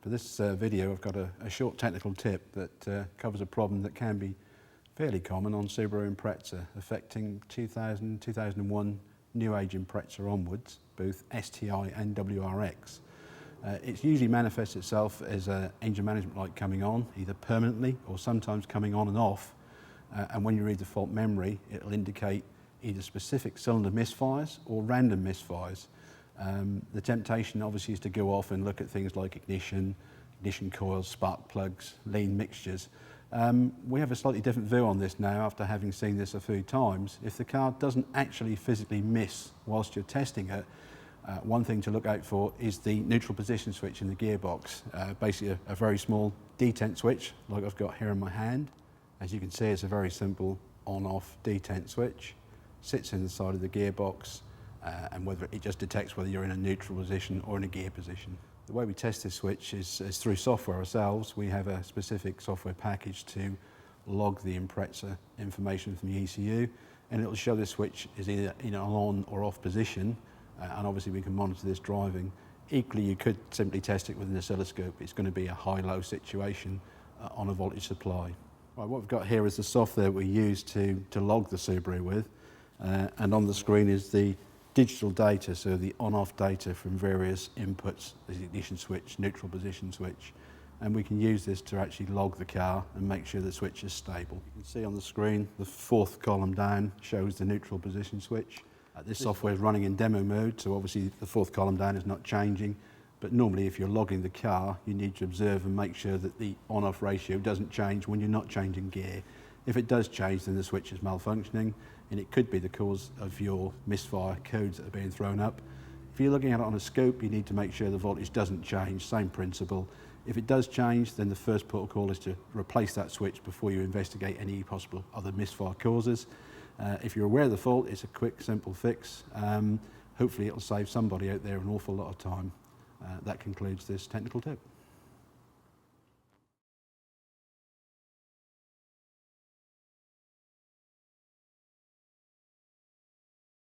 For this video I've got a short technical tip that covers a problem that can be fairly common on Subaru Impreza, affecting 2000, 2001 new age Impreza onwards, both STI and WRX. It usually manifests itself as an engine management light coming on, either permanently or sometimes coming on and off. And when you read the fault memory, it'll indicate either specific cylinder misfires or random misfires. The temptation obviously is to go off and look at things like ignition coils, spark plugs, lean mixtures. We have a slightly different view on this now after having seen this a few times. If the car doesn't actually physically miss whilst you're testing it, one thing to look out for is the neutral position switch in the gearbox. Basically a very small detent switch like I've got here in my hand. As you can see, it's a very simple on-off detent switch. Sits in the side of the gearbox and whether it just detects whether you're in a neutral position or in a gear position. The way we test this switch is through software ourselves. We have a specific software package to log the Impreza information from the ECU, and it will show this switch is either in an on or off position, and obviously we can monitor this driving. Equally, you could simply test it with an oscilloscope. It's going to be a high-low situation on a voltage supply. Right, what we've got here is the software we use to log the Subaru with, and on the screen is the digital data, so the on-off data from various inputs, the ignition switch, neutral position switch, and we can use this to actually log the car and make sure the switch is stable. You can see on the screen the fourth column down shows the neutral position switch. This software is running in demo mode, so obviously the fourth column down is not changing, but normally if you're logging the car you need to observe and make sure that the on-off ratio doesn't change when you're not changing gear. If it does change, then the switch is malfunctioning, and it could be the cause of your misfire codes that are being thrown up. If you're looking at it on a scope, you need to make sure the voltage doesn't change, same principle. If it does change, then the first protocol is to replace that switch before you investigate any possible other misfire causes. If you're aware of the fault, it's a quick, simple fix. Hopefully it'll save somebody out there an awful lot of time. That concludes this technical tip.